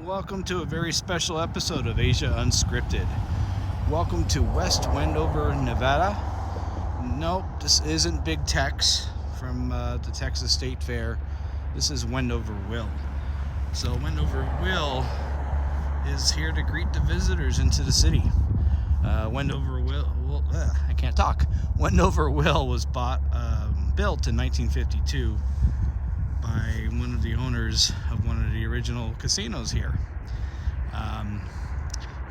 Welcome to a very special episode of Asia Unscripted. Welcome to West Wendover, Nevada. Nope, this isn't Big Tex from the Texas State Fair. This is Wendover Will. So Wendover Will is here to greet the visitors into the city. Wendover Will was built in 1952 by one of the owners of one of the original casinos here.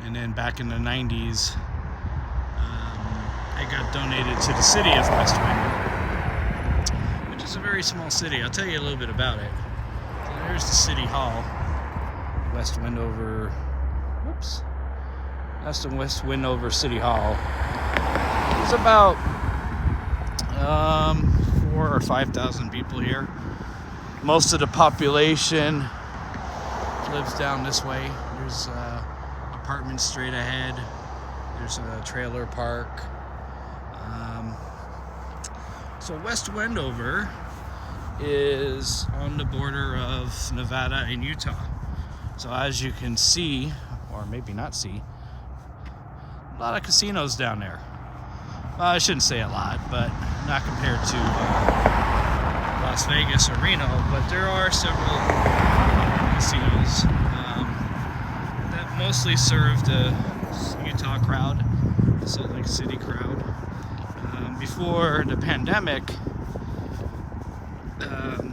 And then back in the 90s, it got donated to the city of West Wendover, which is a very small city. I'll tell you a little bit about it. So there's the city hall, West Wendover. That's the West Wendover City Hall. There's about 4,000 or 5,000 people here. Most of the population lives down this way. There's apartments straight ahead. There's a trailer park. So West Wendover is on the border of Nevada and Utah. So as you can see, or maybe not see, a lot of casinos down there. Well, I shouldn't say a lot, but not compared to Las Vegas or Reno, but there are several casinos that mostly serve the Utah crowd, the Salt Lake City crowd. Before the pandemic,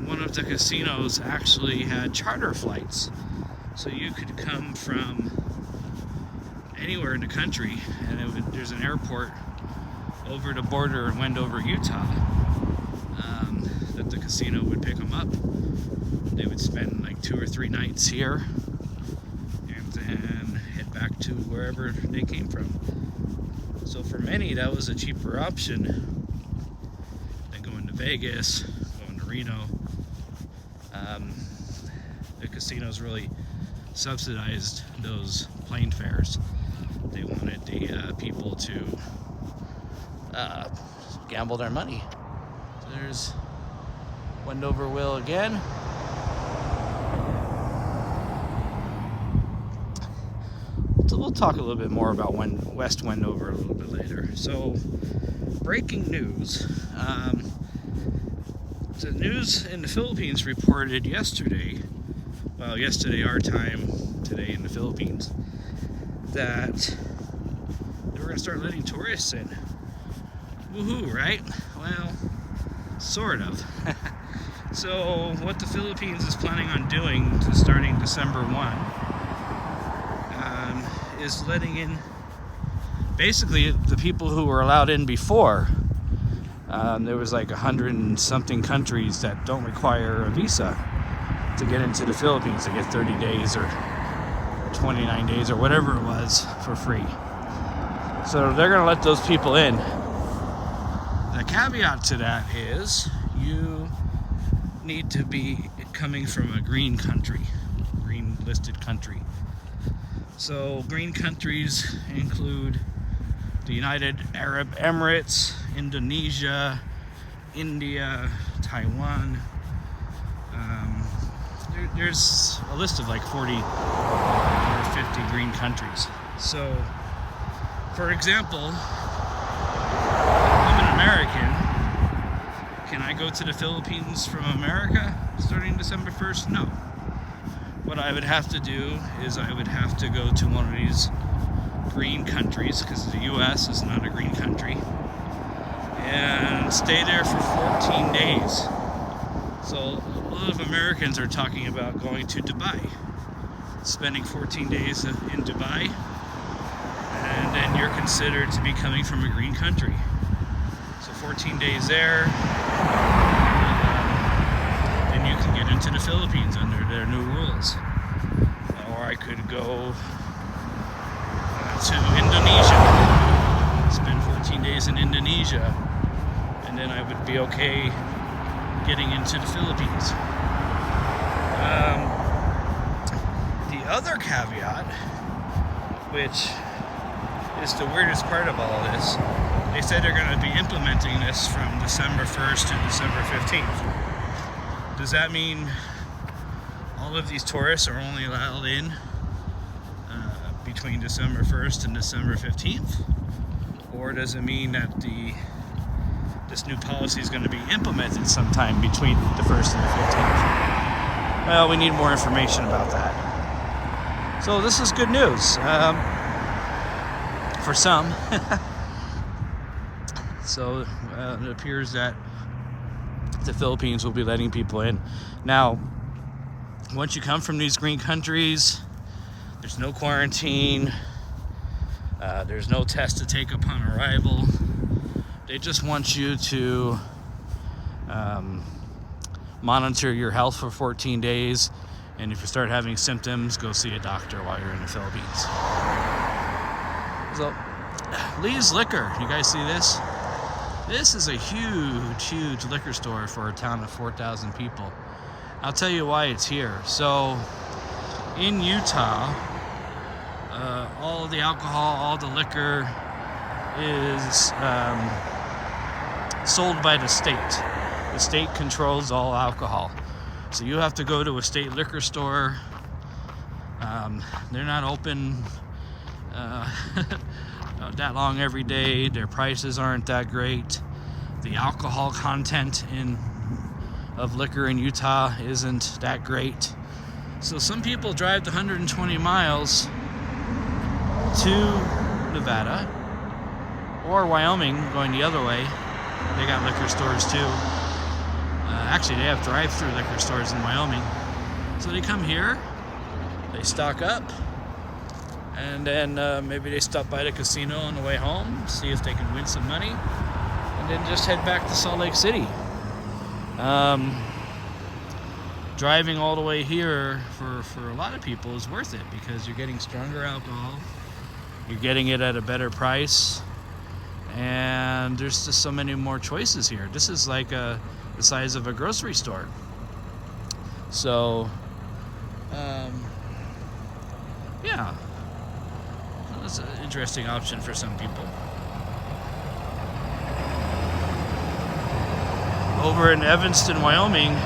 one of the casinos actually had charter flights, so you could come from anywhere in the country, and there's an airport over the border in Wendover, Utah, that the casino would pick them up. They would spend like 2 or 3 nights here and then head back to wherever they came from. So for many, that was a cheaper option than going to Vegas, going to Reno. The casinos really subsidized those plane fares. They wanted the people to gamble their money. So there's Wendover Will again. So we'll talk a little bit more about West Wendover a little bit later. So, breaking news. The news in the Philippines reported yesterday our time, today in the Philippines, that they were going to start letting tourists in. Woohoo, right? Well, sort of. So what the Philippines is planning on doing starting December 1 is letting in basically the people who were allowed in before. There was like 100 and something countries that don't require a visa to get into the Philippines. They get 30 days or 29 days or whatever it was for free. So they're going to let those people in. The caveat to that is you need to be coming from a green listed country. So green countries include the United Arab Emirates, Indonesia, India, Taiwan. There's a list of like 40 or 50 green countries. So, for example, I'm an American. Can I go to the Philippines from America starting December 1st? No. What I would have to do is I would have to go to one of these green countries, because the U.S. is not a green country, and stay there for 14 days. So a lot of Americans are talking about going to Dubai, spending 14 days in Dubai, and then you're considered to be coming from a green country. So 14 days there, then you can get into the Philippines under their new rules. Or I could go to Indonesia, spend 14 days in Indonesia, and then I would be okay getting into the Philippines. The other caveat, which is the weirdest part of all of this, they said they're going to be implementing this from December 1st to December 15th. Does that mean all all of these tourists are only allowed in between December 1st and December 15th? Or does it mean that this new policy is going to be implemented sometime between the 1st and the 15th? Well, we need more information about that. So this is good news for some. So it appears that the Philippines will be letting people in. Now, once you come from these green countries, there's no quarantine. There's no test to take upon arrival. They just want you to monitor your health for 14 days. And if you start having symptoms, go see a doctor while you're in the Philippines. So, Lee's Liquor. You guys see this? This is a huge, huge liquor store for a town of 4,000 people. I'll tell you why it's here. So, in Utah, all the alcohol, all the liquor is sold by the state. The state controls all alcohol. So you have to go to a state liquor store. They're not open that long every day. Their prices aren't that great. The alcohol content of liquor in Utah isn't that great. So some people drive the 120 miles to Nevada or Wyoming going the other way. They got liquor stores too. Actually, they have drive-through liquor stores in Wyoming. So they come here, they stock up, and then maybe they stop by the casino on the way home, see if they can win some money, and then just head back to Salt Lake City. Driving all the way here for a lot of people is worth it because you're getting stronger alcohol, you're getting it at a better price, and there's just so many more choices here. This is like the size of a grocery store. So, yeah, that's an interesting option for some people. Over in Evanston, Wyoming,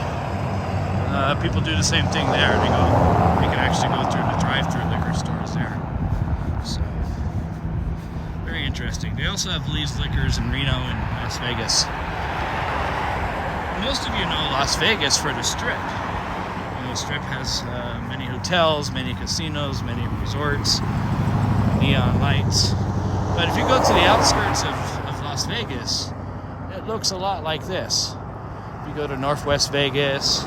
people do the same thing there. They can actually go through the drive-through liquor stores there. So, very interesting. They also have Lee's Liquors in Reno and Las Vegas. Most of you know Las Vegas for the Strip. The Strip has many hotels, many casinos, many resorts, neon lights. But if you go to the outskirts of Las Vegas, it looks a lot like this. If you go to Northwest Vegas,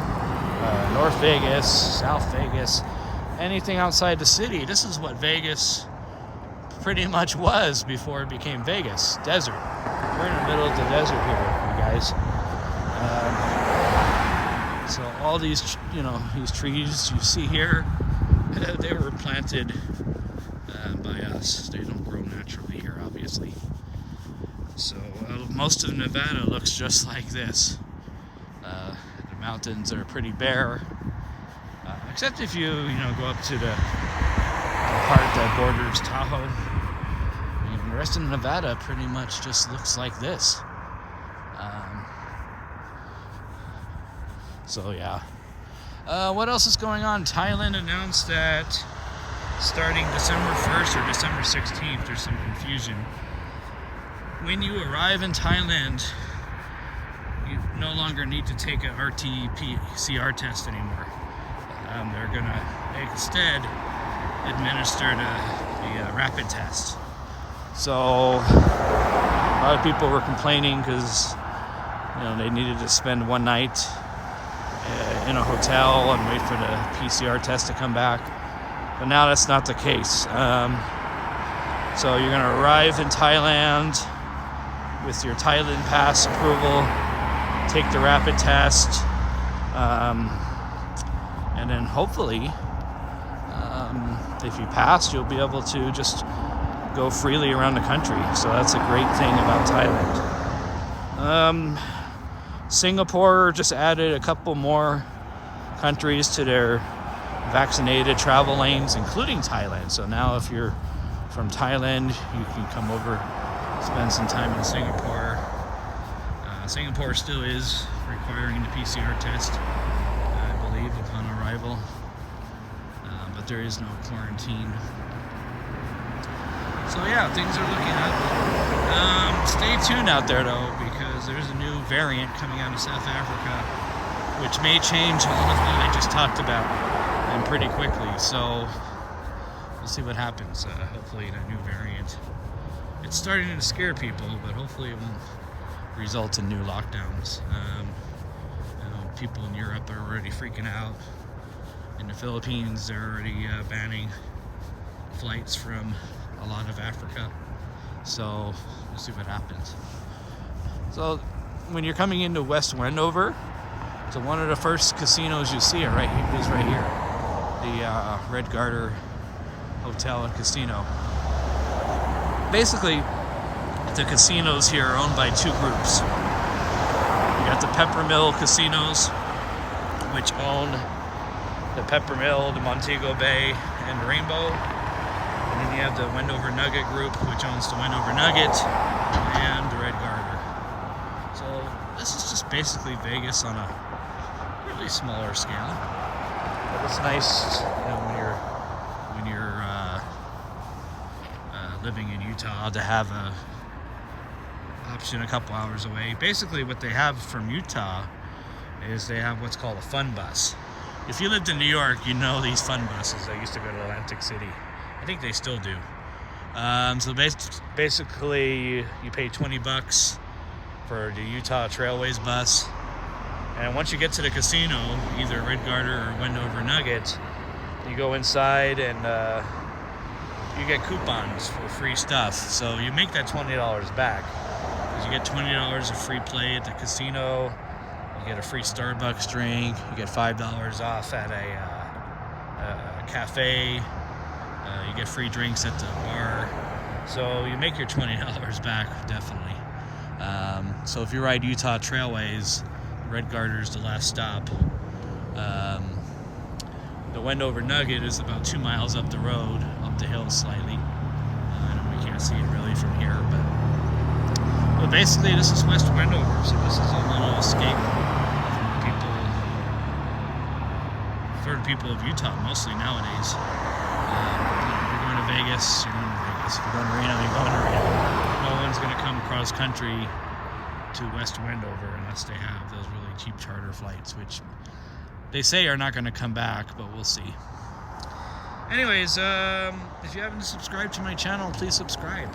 North Vegas, South Vegas, anything outside the city, this is what Vegas pretty much was before it became Vegas. Desert. We're in the middle of the desert here, you guys. So all these, these trees you see here, they were planted by us. They don't grow naturally here, obviously. So most of Nevada looks just like this. The mountains are pretty bare, except if you go up to the part that borders Tahoe. And the rest of Nevada pretty much just looks like this. So yeah. What else is going on? Thailand announced that starting December 1st or December 16th, there's some confusion. When you arrive in Thailand, you no longer need to take a RT-PCR test anymore. They're going to instead administer the rapid test. So a lot of people were complaining because they needed to spend one night in a hotel and wait for the PCR test to come back. But now that's not the case. So you're going to arrive in Thailand with your Thailand pass approval, take the rapid test, and then hopefully, if you pass, you'll be able to just go freely around the country. So that's a great thing about Thailand. Singapore just added a couple more countries to their vaccinated travel lanes, including Thailand. So now if you're from Thailand, you can come over, spend some time in Singapore. Singapore still is requiring the PCR test, I believe, upon arrival. but there is no quarantine. So yeah, things are looking up. Stay tuned out there though, because there's a new variant coming out of South Africa, which may change all of what I just talked about, and pretty quickly. So we'll see what happens. Hopefully the new variant. It's starting to scare people, but hopefully it won't result in new lockdowns. People in Europe are already freaking out. In the Philippines, they're already banning flights from a lot of Africa. So we'll see what happens. So when you're coming into West Wendover, so one of the first casinos you see is right here, the Red Garter Hotel and Casino. Basically, the casinos here are owned by two groups. You got the Peppermill casinos, which own the Peppermill, the Montego Bay, and Rainbow. And then you have the Wendover Nugget Group, which owns the Wendover Nugget and the Red Garter. So this is just basically Vegas on a really smaller scale. But it's nice, when you're living in Utah, to have a option a couple hours away. Basically what they have from Utah is they have what's called a fun bus. If you lived in New York, you know these fun buses. I used to go to Atlantic City. I think they still do. So basically you pay $20 for the Utah Trailways bus, and once you get to the casino, either Red Garter or Wendover Nugget, you go inside and you get coupons for free stuff. So you make that $20 back, because you get $20 of free play at the casino, you get a free Starbucks drink, you get $5 off at a cafe, you get free drinks at the bar. So you make your $20 back, definitely. So if you ride Utah Trailways, Red Garter's the last stop. The Wendover Nugget is about 2 miles up the road, up the hill slightly. I know we can't see it really from here, but basically this is West Wendover, so this is a little escape for the people of Utah, mostly nowadays. You're going to Vegas, you're going to Vegas. If you're going to Reno, you're going to Reno. No one's going to come cross country to West Wendover unless they have those really cheap charter flights, which they say are not going to come back, but we'll see. Anyways, if you haven't subscribed to my channel, please subscribe.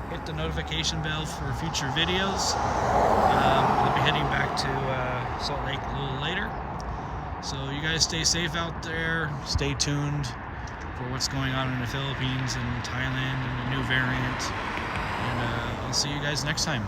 Hit the notification bell for future videos. I'll be heading back to Salt Lake a little later. So you guys stay safe out there. Stay tuned for what's going on in the Philippines and Thailand and the new variant. And I'll see you guys next time.